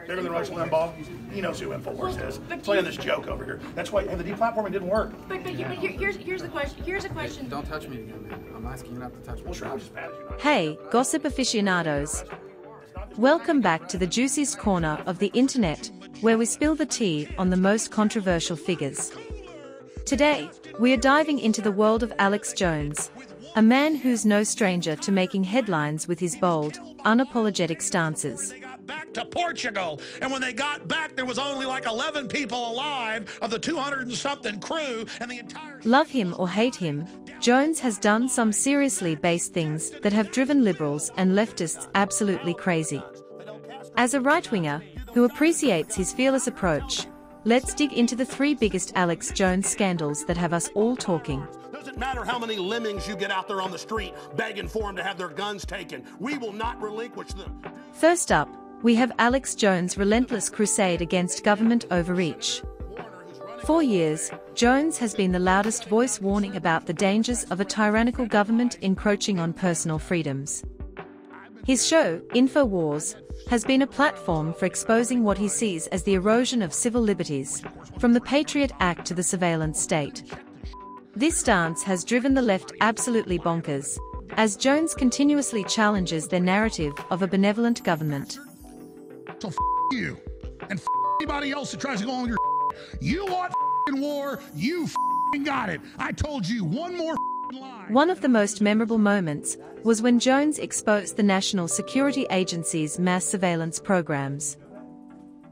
Bigger than Rush Limbaugh. He knows who InfoWars is. Playing this joke over here. That's why, and the deplatforming didn't work. Here's the question. Here's a question. Hey, don't touch me again, man. I'm asking you not to touch me. Well, sure, I'm just mad at you. Hey, gossip aficionados. Welcome back to the juiciest corner of the internet, where we spill the tea on the most controversial figures. Today, we are diving into the world of Alex Jones, a man who's no stranger to making headlines with his bold, unapologetic stances. Back to Portugal, and when they got back, there was only like 11 people alive of the 200 and something crew, and the entire... Love him or hate him, Jones has done some seriously based things that have driven liberals and leftists absolutely crazy. As a right-winger who appreciates his fearless approach, let's dig into the three biggest Alex Jones scandals that have us all talking. Doesn't matter how many lemmings you get out there on the street begging for them to have their guns taken. We will not relinquish them. First up, we have Alex Jones' relentless crusade against government overreach. For years, Jones has been the loudest voice warning about the dangers of a tyrannical government encroaching on personal freedoms. His show, InfoWars, has been a platform for exposing what he sees as the erosion of civil liberties, from the Patriot Act to the surveillance state. This stance has driven the left absolutely bonkers, as Jones continuously challenges their narrative of a benevolent government. So you, and anybody else that tries to go on your you want war, you got it. I told you one more lie. One of the most memorable moments was when Jones exposed the National Security Agency's mass surveillance programs.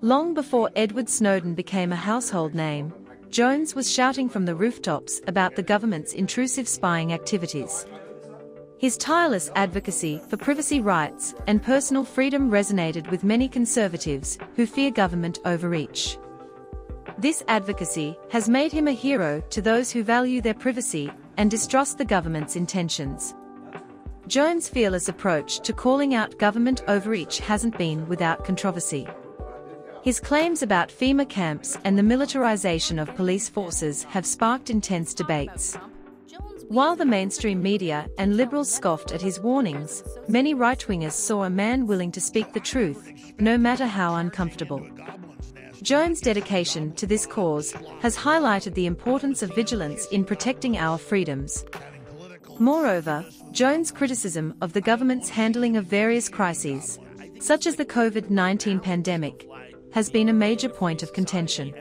Long before Edward Snowden became a household name, Jones was shouting from the rooftops about the government's intrusive spying activities. His tireless advocacy for privacy rights and personal freedom resonated with many conservatives who fear government overreach. This advocacy has made him a hero to those who value their privacy and distrust the government's intentions. Jones' fearless approach to calling out government overreach hasn't been without controversy. His claims about FEMA camps and the militarization of police forces have sparked intense debates. While the mainstream media and liberals scoffed at his warnings, many right-wingers saw a man willing to speak the truth, no matter how uncomfortable. Jones' dedication to this cause has highlighted the importance of vigilance in protecting our freedoms. Moreover, Jones' criticism of the government's handling of various crises, such as the COVID-19 pandemic, has been a major point of contention.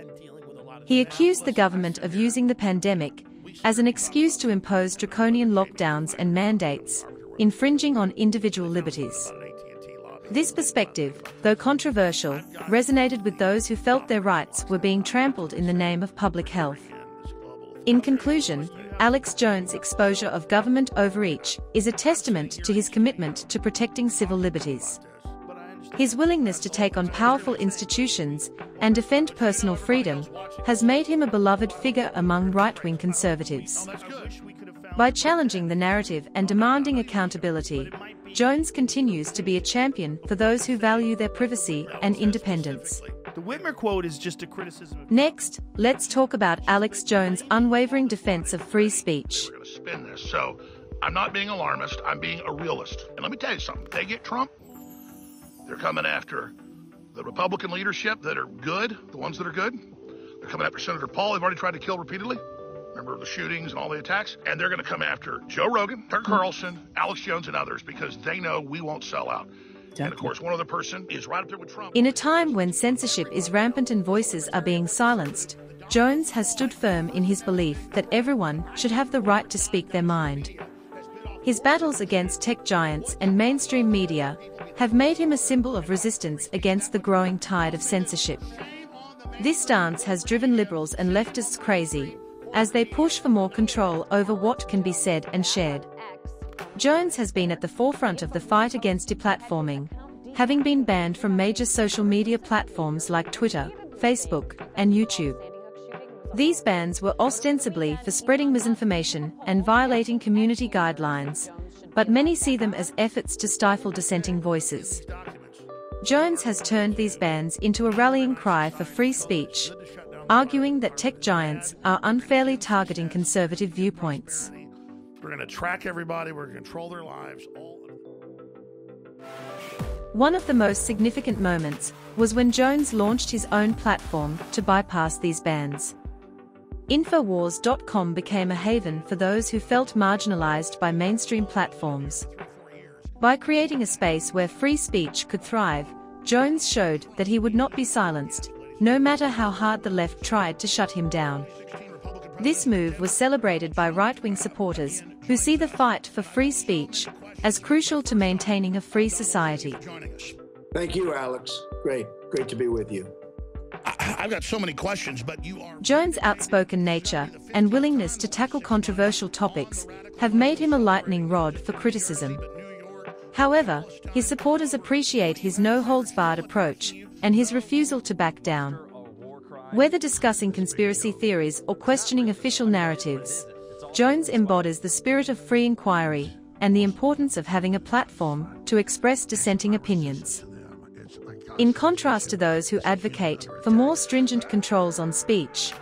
He accused the government of using the pandemic as an excuse to impose draconian lockdowns and mandates, infringing on individual liberties. This perspective, though controversial, resonated with those who felt their rights were being trampled in the name of public health. In conclusion, Alex Jones' exposure of government overreach is a testament to his commitment to protecting civil liberties. His willingness to take on powerful institutions and defend personal freedom has made him a beloved figure among right-wing conservatives. By challenging the narrative and demanding accountability, Jones continues to be a champion for those who value their privacy and independence. The Whitmer quote is just a criticism. Next, let's talk about Alex Jones' unwavering defense of free speech. We're going to spin this. So I'm not being alarmist. I'm being a realist. And let me tell you something. They get Trump. They're coming after the Republican leadership that are good, the ones that are good. They're coming after Senator Paul, they've already tried to kill repeatedly. Remember the shootings and all the attacks? And they're going to come after Joe Rogan, Tucker Carlson, Alex Jones, and others because they know we won't sell out. And of course, one other person is right up there with Trump. In a time when censorship is rampant and voices are being silenced, Jones has stood firm in his belief that everyone should have the right to speak their mind. His battles against tech giants and mainstream media have made him a symbol of resistance against the growing tide of censorship. This stance has driven liberals and leftists crazy, as they push for more control over what can be said and shared. Jones has been at the forefront of the fight against deplatforming, having been banned from major social media platforms like Twitter, Facebook, and YouTube. These bans were ostensibly for spreading misinformation and violating community guidelines, but many see them as efforts to stifle dissenting voices. Jones has turned these bans into a rallying cry for free speech, arguing that tech giants are unfairly targeting conservative viewpoints. We're going to track everybody. We're going to control their lives. One of the most significant moments was when Jones launched his own platform to bypass these bans. Infowars.com became a haven for those who felt marginalized by mainstream platforms. By creating a space where free speech could thrive, Jones showed that he would not be silenced, no matter how hard the left tried to shut him down. This move was celebrated by right-wing supporters, who see the fight for free speech as crucial to maintaining a free society. Thank you, Alex. Great to be with you. I've got so many questions, but you are... Jones' outspoken nature and willingness to tackle controversial topics have made him a lightning rod for criticism. However, his supporters appreciate his no-holds-barred approach and his refusal to back down. Whether discussing conspiracy theories or questioning official narratives, Jones embodies the spirit of free inquiry and the importance of having a platform to express dissenting opinions. In contrast to those who advocate for more stringent controls on speech,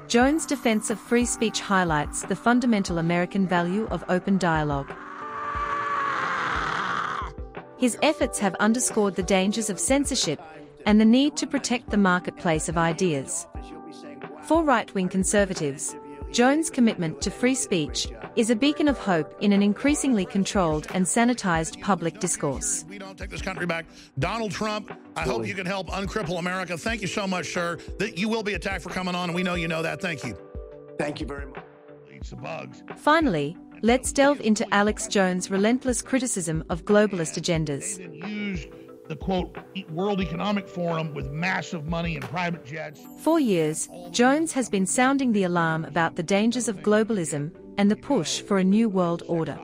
Jones' defense of free speech highlights the fundamental American value of open dialogue. His efforts have underscored the dangers of censorship and the need to protect the marketplace of ideas. For right-wing conservatives, Jones' commitment to free speech is a beacon of hope in an increasingly controlled and sanitized public discourse. We don't take this country back. Donald Trump, I hope you can help uncripple America. Thank you so much, sir. That you will be attacked for coming on, and we know you know that. Thank you. Thank you very much. Eat some bugs. Finally, let's delve into Alex Jones' relentless criticism of globalist agendas. Use the, quote, World Economic Forum with massive money and private jets. For years, Jones has been sounding the alarm about the dangers of globalism and the push for a new world order.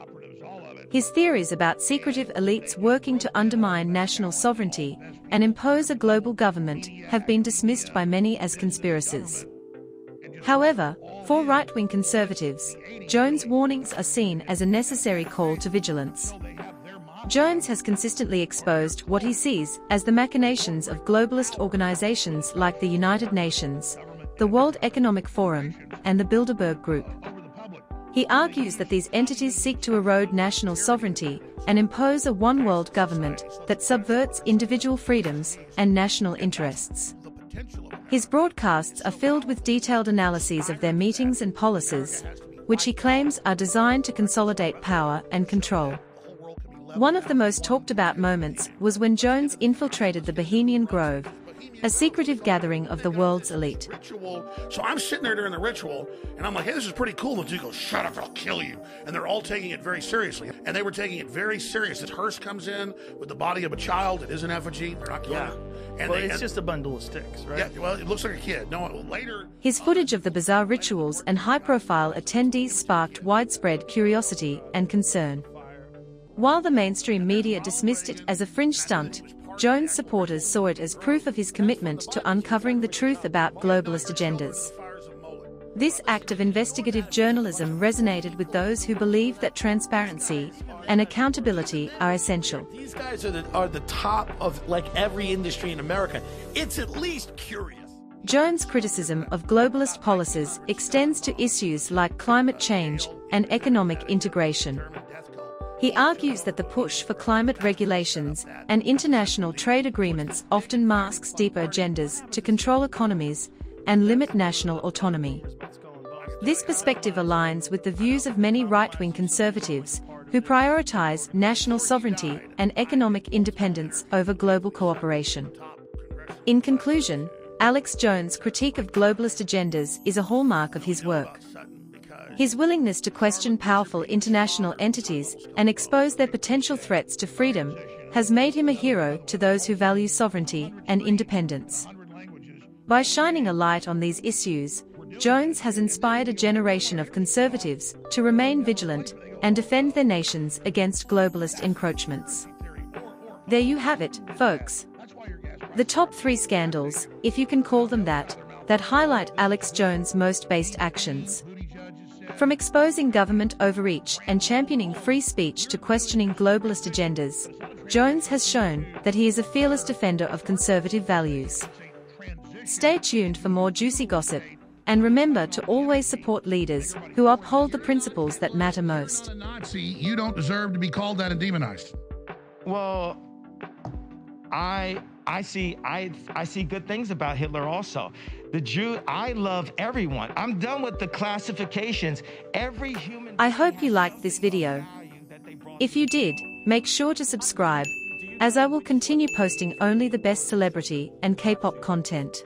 His theories about secretive elites working to undermine national sovereignty and impose a global government have been dismissed by many as conspiracies. However, for right-wing conservatives, Jones' warnings are seen as a necessary call to vigilance. Jones has consistently exposed what he sees as the machinations of globalist organizations like the United Nations, the World Economic Forum, and the Bilderberg Group. He argues that these entities seek to erode national sovereignty and impose a one-world government that subverts individual freedoms and national interests. His broadcasts are filled with detailed analyses of their meetings and policies, which he claims are designed to consolidate power and control. One of the most talked-about moments was when Jones infiltrated the Bohemian Grove, a secretive gathering of the world's elite. So I'm sitting there during the ritual, and I'm like, hey, this is pretty cool. And the dude goes, shut up, I'll kill you. And they're all taking it very seriously. And they were taking it very serious. This hearse comes in with the body of a child. It is an effigy. They're not killing it. And well, it's just a bundle of sticks, right? Yeah, well, it looks like a kid. No, later... His footage of the bizarre rituals and high-profile attendees sparked widespread curiosity and concern. While the mainstream media dismissed it as a fringe stunt, Jones' supporters saw it as proof of his commitment to uncovering the truth about globalist agendas. This act of investigative journalism resonated with those who believe that transparency and accountability are essential. These guys are the top of like every industry in America. It's at least curious. Jones' criticism of globalist policies extends to issues like climate change and economic integration. He argues that the push for climate regulations and international trade agreements often masks deeper agendas to control economies and limit national autonomy. This perspective aligns with the views of many right-wing conservatives who prioritize national sovereignty and economic independence over global cooperation. In conclusion, Alex Jones' critique of globalist agendas is a hallmark of his work. His willingness to question powerful international entities and expose their potential threats to freedom has made him a hero to those who value sovereignty and independence. By shining a light on these issues, Jones has inspired a generation of conservatives to remain vigilant and defend their nations against globalist encroachments. There you have it, folks. The top 3 scandals, if you can call them that highlight Alex Jones' most based actions. From exposing government overreach and championing free speech to questioning globalist agendas, Jones has shown that he is a fearless defender of conservative values. Stay tuned for more juicy gossip, and remember to always support leaders who uphold the principles that matter most. Nazi, you don't deserve to be called that and demonized. Well, I see good things about Hitler also. The Jew, I love everyone. I'm done with the classifications. Every human. I hope you liked this video. If you did, make sure to subscribe, as I will continue posting only the best celebrity and K-pop content.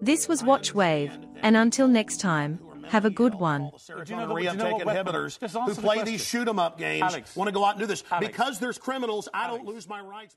This was Watch Wave, and until next time, have a good one. Serotonin reuptake inhibitors who play these shoot 'em up games want to go out and do this. Because there's criminals, I don't lose my rights.